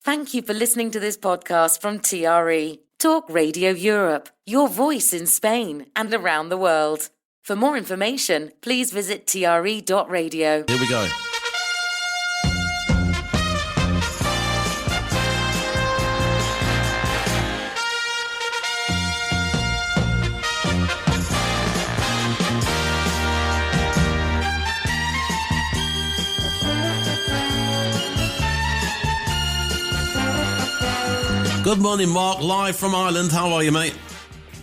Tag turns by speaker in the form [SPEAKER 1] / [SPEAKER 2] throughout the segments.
[SPEAKER 1] Thank you for listening to this podcast from TRE, Talk Radio Europe, your voice in Spain and around the world. For more information, please visit tre.radio.
[SPEAKER 2] Here we go. Good morning, Mark, live from Ireland. How are you, mate?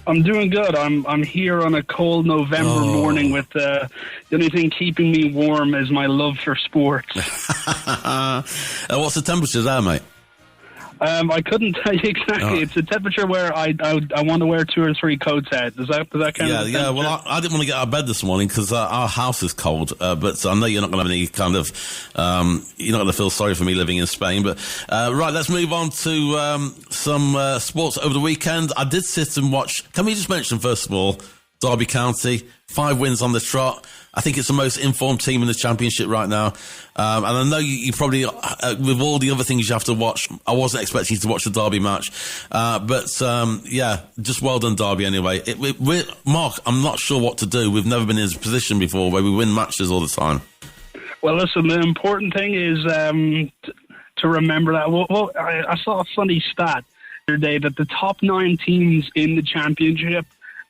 [SPEAKER 3] I'm doing good. I'm here on a cold November morning with the only thing keeping me warm is my love for sports.
[SPEAKER 2] What's the temperature there, mate?
[SPEAKER 3] I couldn't tell you exactly. Oh. It's a temperature where I want to wear 2 or 3 coats out. Does that kind of?
[SPEAKER 2] Yeah. Well, I didn't want to get out of bed this morning because our house is cold. But I know you're not going to have any kind of. You're not going to feel sorry for me living in Spain. But right, let's move on to some sports over the weekend. I did sit and watch. Can we just mention first of all, Derby County, 5 wins on the trot. I think it's the most informed team in the Championship right now. And I know you probably, with all the other things you have to watch, I wasn't expecting you to watch the Derby match. But just well done, Derby, anyway. Mark, I'm not sure what to do. We've never been in this position before where we win matches all the time.
[SPEAKER 3] Well, listen, the important thing is to remember that. Well, I saw a funny stat the other day that the top 9 teams in the Championship,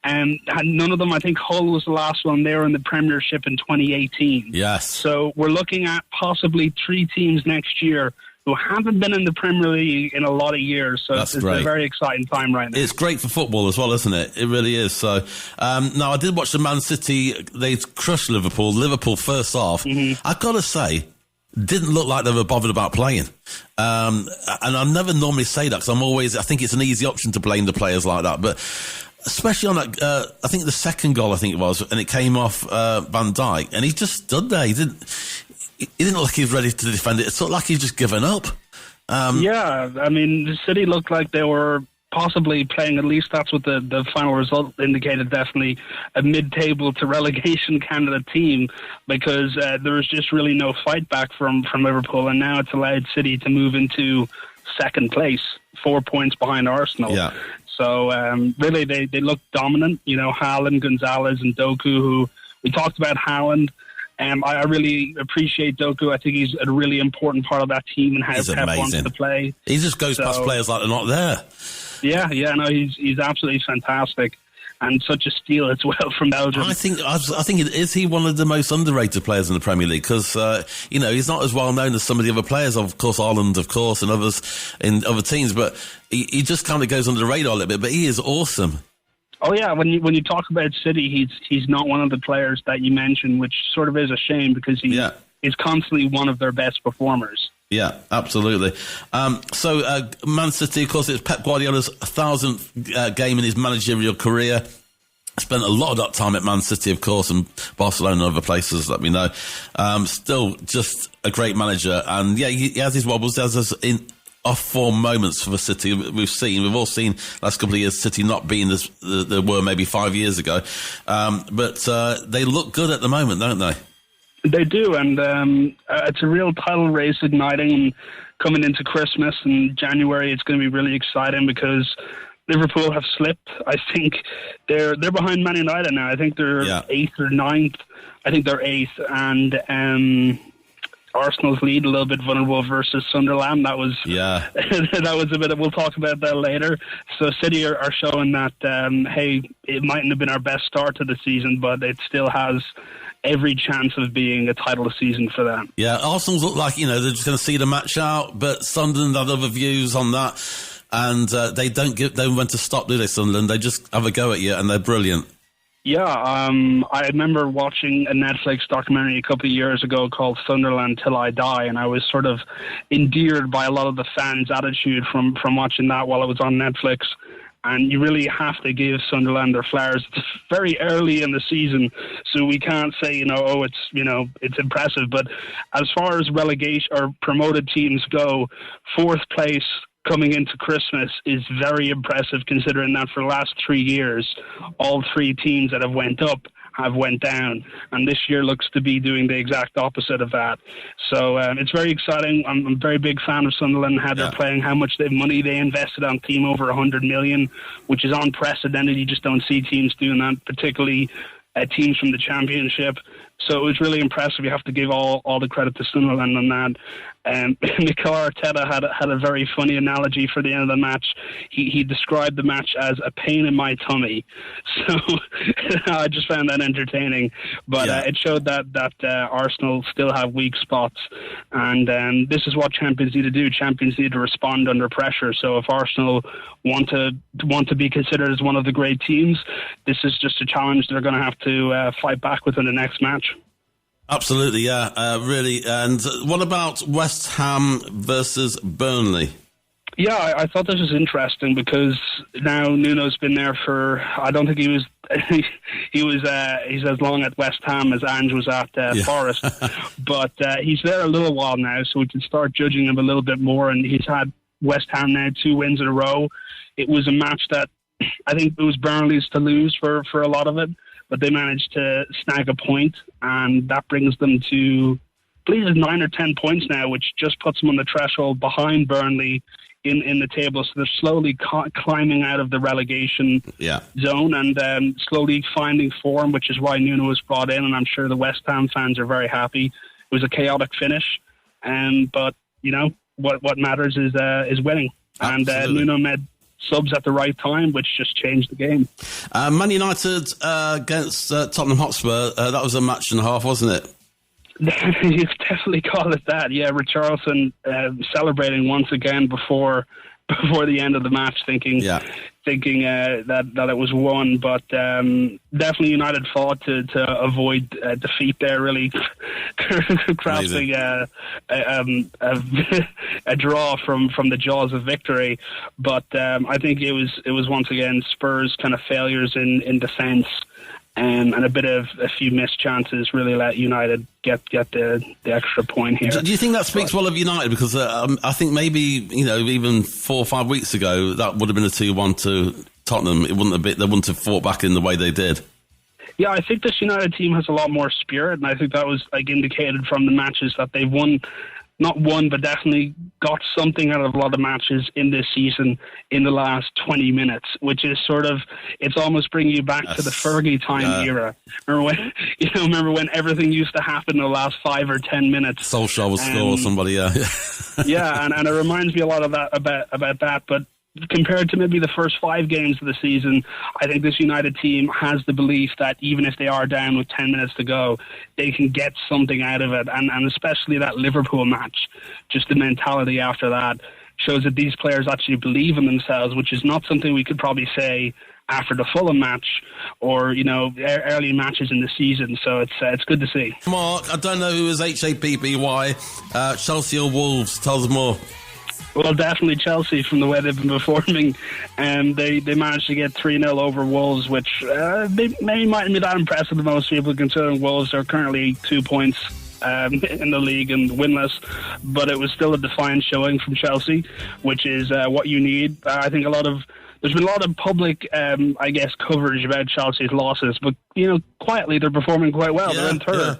[SPEAKER 3] and none of them, I think Hull was the last one. They were in the Premiership in 2018.
[SPEAKER 2] Yes.
[SPEAKER 3] So we're looking at possibly 3 teams next year who haven't been in the Premier League in a lot of years. So it's a very exciting time right now.
[SPEAKER 2] It's great for football as well, isn't it? It really is. So now I did watch the Man City. They crushed Liverpool. Liverpool first half. Mm-hmm. I've got to say, didn't look like they were bothered about playing. And I never normally say that because I think it's an easy option to blame the players like that. But especially on that, I think the second goal, it was, and it came off Van Dijk, and he just stood there. He didn't look like he was ready to defend it. It looked like he'd just given up.
[SPEAKER 3] The City looked like they were possibly playing, at least that's what the final result indicated, definitely a mid-table to relegation candidate team, because there was just really no fight back from Liverpool, and now it's allowed City to move into second place, 4 points behind Arsenal.
[SPEAKER 2] Yeah.
[SPEAKER 3] So, really, they look dominant. You know, Haaland, Gonzalez, and Doku, who we talked about Haaland. I really appreciate Doku. I think he's a really important part of that team and how Pep wants to play.
[SPEAKER 2] He just goes past players like they're not there.
[SPEAKER 3] Yeah, he's absolutely fantastic. And such a steal as well from Belgium.
[SPEAKER 2] I think is he one of the most underrated players in the Premier League because he's not as well known as some of the other players. Of course, Ireland, of course, and others in other teams. But he just kind of goes under the radar a little bit. But he is awesome.
[SPEAKER 3] Oh yeah, when you talk about City, he's not one of the players that you mentioned, which sort of is a shame because he is constantly one of their best performers.
[SPEAKER 2] Yeah, absolutely. So Man City, of course, it's Pep Guardiola's 1,000th game in his managerial career. Spent a lot of that time at Man City, of course, and Barcelona and other places that we know. Still just a great manager. And yeah, he has his wobbles. He has his off-form moments for the City. We've all seen last couple of years City not being as they were maybe 5 years ago. But they look good at the moment, don't they?
[SPEAKER 3] They do, and it's a real title race igniting. And coming into Christmas and January, it's going to be really exciting because Liverpool have slipped. I think they're behind Man United now. I think they're 8th or 9th. I think they're 8th, and Arsenal's lead a little bit vulnerable versus Sunderland. That was that was a bit. We'll talk about that later. So City are showing that it mightn't have been our best start to the season, but it still has every chance of being a title season for them. Yeah,
[SPEAKER 2] Arsenal's look like they're just going to see the match out, but Sunderland had other views on that, and they don't know when to stop, do they? Sunderland, they just have a go at you, and they're brilliant.
[SPEAKER 3] Yeah, I remember watching a Netflix documentary a couple of years ago called Sunderland Till I Die, and I was sort of endeared by a lot of the fans' attitude from watching that while it was on Netflix. And you really have to give Sunderland their flowers. It's very early in the season, so we can't say, it's impressive. But as far as relegation or promoted teams go, 4th place coming into Christmas is very impressive, considering that for the last 3 years, all 3 teams that have went up have went down, and this year looks to be doing the exact opposite of that. So it's very exciting. I'm a very big fan of Sunderland, how they're playing, how much money they invested on team, over 100 million, which is unprecedented. You just don't see teams doing that, particularly teams from the Championship. So it was really impressive. You have to give all the credit to Sunderland on that. Mikel Arteta had a very funny analogy for the end of the match. He described the match as a pain in my tummy. So I just found that entertaining. But it showed that Arsenal still have weak spots. And this is what champions need to do. Champions need to respond under pressure. So if Arsenal want to be considered as one of the great teams, this is just a challenge they're going to have to fight back with in the next match.
[SPEAKER 2] Absolutely, yeah, really. And what about West Ham versus Burnley?
[SPEAKER 3] Yeah, I thought this was interesting because now Nuno's been there for, I don't think he was he's as long at West Ham as Ange was at Forest, but he's there a little while now, so we can start judging him a little bit more. And he's had West Ham now 2 wins in a row. It was a match that I think it was Burnley's to lose for a lot of it, but they managed to snag a point, and that brings them to, I believe it's 9 or 10 points now, which just puts them on the threshold behind Burnley in the table. So they're slowly climbing out of the relegation zone and slowly finding form, which is why Nuno was brought in, and I'm sure the West Ham fans are very happy. It was a chaotic finish, but you know what matters is winning.
[SPEAKER 2] Absolutely.
[SPEAKER 3] And Nuno made subs at the right time, which just changed the game.
[SPEAKER 2] Man United against Tottenham Hotspur, that was a match and a half, wasn't it?
[SPEAKER 3] You've definitely called it that. Yeah, Richarlison celebrating once again before the end of the match, thinking that it was won. But definitely United fought to avoid defeat there, really crafting a draw from the jaws of victory. But I think it was once again Spurs' kind of failures in defence. And a few missed chances really let United get the extra point here.
[SPEAKER 2] Do you think that speaks well of United? Because I think maybe, even 4 or 5 weeks ago, that would have been a 2-1 to Tottenham. They wouldn't have fought back in the way they did.
[SPEAKER 3] Yeah, I think this United team has a lot more spirit, and I think that was indicated from the matches that they've won. Not won, but definitely got something out of a lot of matches in this season in the last 20 minutes, which is it's almost bringing you back to the Fergie time era. Remember when everything used to happen in the last 5 or 10 minutes.
[SPEAKER 2] Solskjaer would score somebody,
[SPEAKER 3] yeah, and it reminds me a lot of that about that, but compared to maybe the first 5 games of the season, I think this United team has the belief that even if they are down with 10 minutes to go, they can get something out of it. And especially that Liverpool match, just the mentality after that shows that these players actually believe in themselves, which is not something we could probably say after the Fulham match or, early matches in the season. So it's good to see.
[SPEAKER 2] Mark, I don't know who is HAPPY, Chelsea or Wolves. Tell us more.
[SPEAKER 3] Well, definitely Chelsea from the way they've been performing. They managed to get 3-0 over Wolves, which maybe mightn't be that impressive to most people, considering Wolves are currently 2 points in the league and winless. But it was still a defiant showing from Chelsea, which is what you need. I think there's been a lot of public, coverage about Chelsea's losses, but quietly they're performing quite well. They're in third.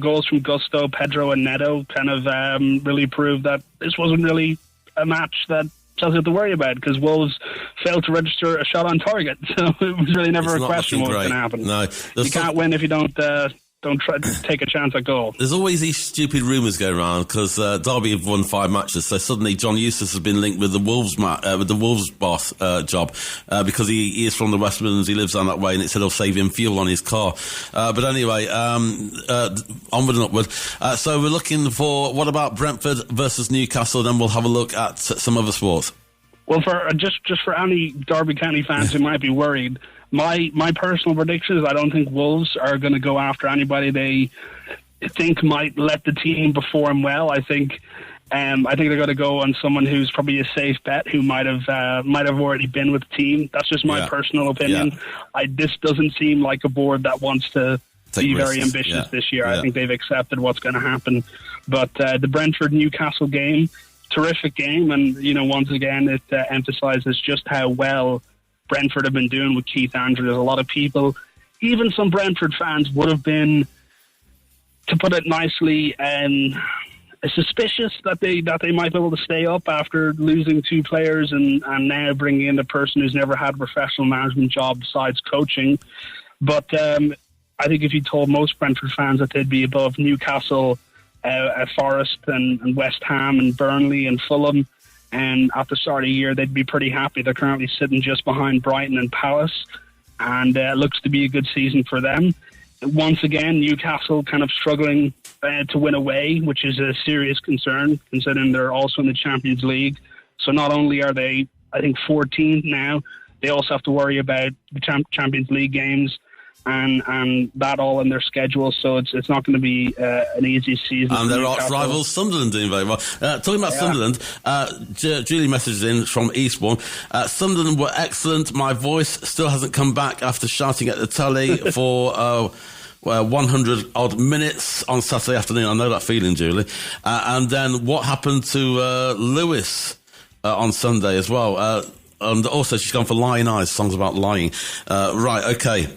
[SPEAKER 3] Goals from Gusto, Pedro, and Neto kind of really proved that this wasn't really a match that Chelsea had to worry about, because Wolves failed to register a shot on target. So it was really never a question what was going to happen.
[SPEAKER 2] No,
[SPEAKER 3] you can't win if you don't try to take a chance at goal.
[SPEAKER 2] There's always these stupid rumours going around, because Derby have won 5 matches, so suddenly John Eustace has been linked with the Wolves boss job, because he is from the West Midlands, he lives down that way, and it said he'll save him fuel on his car. But anyway, onward and upward. So we're looking for, what about Brentford versus Newcastle? Then we'll have a look at some other sports.
[SPEAKER 3] Well, for just for any Derby County fans who might be worried, my personal prediction is I don't think Wolves are going to go after anybody they think might let the team perform well. I think they're going to go on someone who's probably a safe bet, who might have already been with the team. That's just my personal opinion. Yeah. This doesn't seem like a board that wants to be very ambitious this year. I think they've accepted what's going to happen. But the Brentford-Newcastle game, terrific game, and once again it emphasises just how well Brentford have been doing with Keith Andrews. There's a lot of people even some Brentford fans would have been, to put it nicely, suspicious that they might be able to stay up after losing 2 players and now bringing in a person who's never had a professional management job besides coaching. But I think if you told most Brentford fans that they'd be above Newcastle, Forest and West Ham and Burnley and Fulham, and at the start of the year, they'd be pretty happy. They're currently sitting just behind Brighton and Palace, and it looks to be a good season for them. Once again, Newcastle kind of struggling to win away, which is a serious concern, considering they're also in the Champions League. So not only are they, I think, 14th now, they also have to worry about the Champions League games and that all in their schedule. So it's not going to be an easy season.
[SPEAKER 2] And their arch rivals, Sunderland, doing very well. Talking about Sunderland, Julie messages in from Eastbourne. Sunderland were excellent. My voice still hasn't come back after shouting at the telly for 100 odd minutes on Saturday afternoon. I know that feeling, Julie. And then what happened to Lewis on Sunday as well? And also she's gone for Lying Eyes, songs about lying. Right, okay.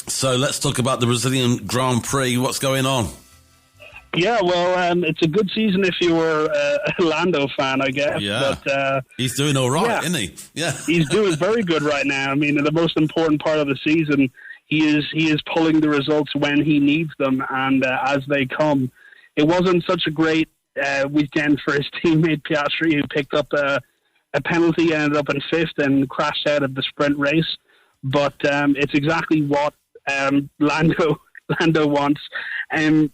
[SPEAKER 2] So let's talk about the Brazilian Grand Prix. What's going on?
[SPEAKER 3] Yeah, well, it's a good season if you were a Lando fan, I guess.
[SPEAKER 2] Yeah,
[SPEAKER 3] but,
[SPEAKER 2] he's doing all right, isn't he? Yeah,
[SPEAKER 3] he's doing very good right now. I mean, the most important part of the season, he is pulling the results when he needs them and as they come. It wasn't such a great weekend for his teammate Piastri, who picked up a penalty, ended up in 5th and crashed out of the sprint race. But it's exactly what Lando wants.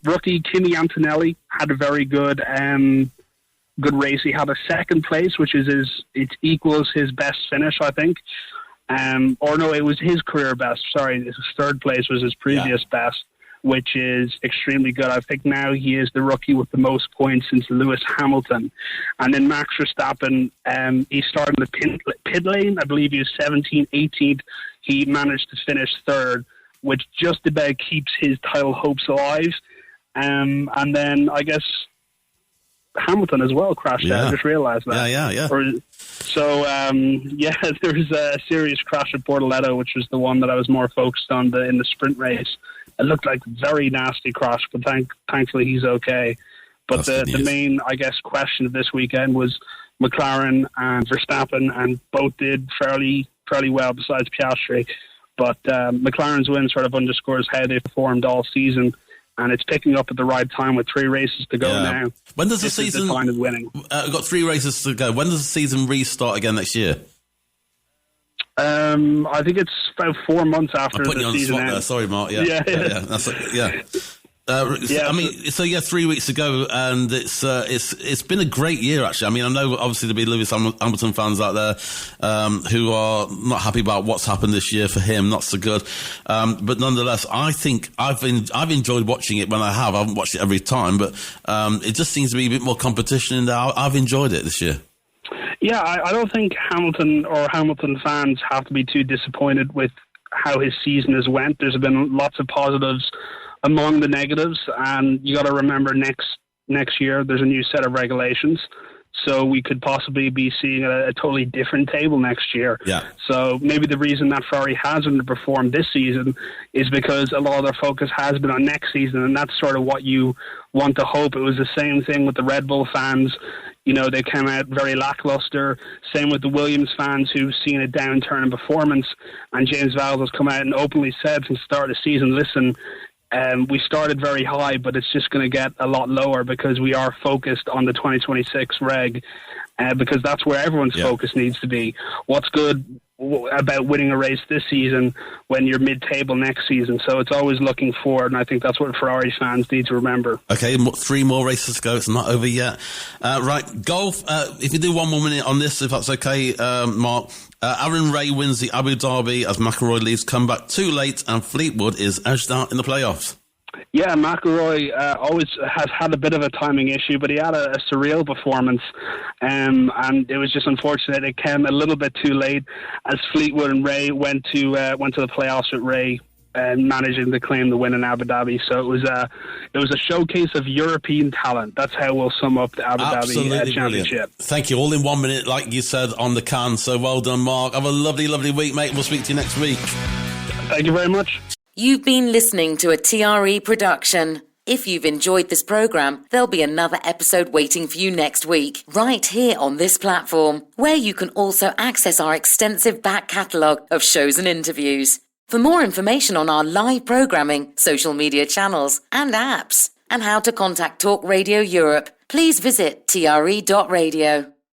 [SPEAKER 3] Rookie Kimi Antonelli had a very good race. He had a 2nd place, which is it equals his best finish, I think. Or no, it was his career best. Sorry, his 3rd place was his previous best, which is extremely good. I think now he is the rookie with the most points since Lewis Hamilton. And then Max Verstappen, he started in the pit lane. I believe he was 17th, 18th. He managed to finish 3rd, which just about keeps his title hopes alive. And then I guess Hamilton as well crashed out. I just realised that.
[SPEAKER 2] Yeah.
[SPEAKER 3] There was a serious crash at Bortoletto, which was the one that I was more focused on in the sprint race. It looked like a very nasty crash, but thankfully he's okay. But the main, I guess, question of this weekend was McLaren and Verstappen, and both did fairly well besides Piastri. But McLaren's win sort of underscores how they performed all season, and it's picking up at the right time with 3 races to go now.
[SPEAKER 2] When does the season?
[SPEAKER 3] Is the time of winning.
[SPEAKER 2] We've got 3 races to go. When does the season restart again next year?
[SPEAKER 3] I think it's about 4 months after the season ends.
[SPEAKER 2] Sorry, Mark. Yeah. I mean, 3 weeks ago, and it's been a great year, actually. I mean, I know obviously there'll be Lewis Hamilton fans out there who are not happy about what's happened this year for him, not so good. But nonetheless, I think I've enjoyed watching it when I haven't watched it every time, but it just seems to be a bit more competition in there. I've enjoyed it this year.
[SPEAKER 3] Yeah, I don't think Hamilton or Hamilton fans have to be too disappointed with how his season has went. There's been lots of positives among the negatives, and you got to remember next year there's a new set of regulations, so we could possibly be seeing a totally different table next year.
[SPEAKER 2] Yeah.
[SPEAKER 3] So maybe the reason that Ferrari hasn't performed this season is because a lot of their focus has been on next season, and that's sort of what you want to hope. It was the same thing with the Red Bull fans. You know, they came out very lackluster. Same with the Williams fans who've seen a downturn in performance, and James Vowles has come out and openly said since the start of the season, listen, we started very high, but it's just going to get a lot lower because we are focused on the 2026 reg, because that's where everyone's focus needs to be. What's good about winning a race this season when you're mid-table next season? So it's always looking forward, and I think that's what Ferrari fans need to remember. Okay,
[SPEAKER 2] 3 more races to go. It's not over yet. Right, golf. If you do 1 more minute on this, if that's okay, Mark. Aaron Ray wins the Abu Dhabi as McIlroy leaves comeback too late, and Fleetwood is edged out in the playoffs.
[SPEAKER 3] Yeah, McIlroy always has had a bit of a timing issue, but he had a surreal performance, and it was just unfortunate it came a little bit too late as Fleetwood and Ray went to the playoffs with Ray managing to claim the win in Abu Dhabi. So it was a showcase of European talent. That's how we'll sum up the Abu Dhabi Championship.
[SPEAKER 2] Brilliant. Thank you. All in 1 minute, like you said, on the can. So well done, Mark. Have a lovely, lovely week, mate. We'll speak to you next week.
[SPEAKER 3] Thank you very much.
[SPEAKER 1] You've been listening to a TRE production. If you've enjoyed this program, there'll be another episode waiting for you next week, right here on this platform, where you can also access our extensive back catalogue of shows and interviews. For more information on our live programming, social media channels and apps, and how to contact Talk Radio Europe, please visit tre.radio.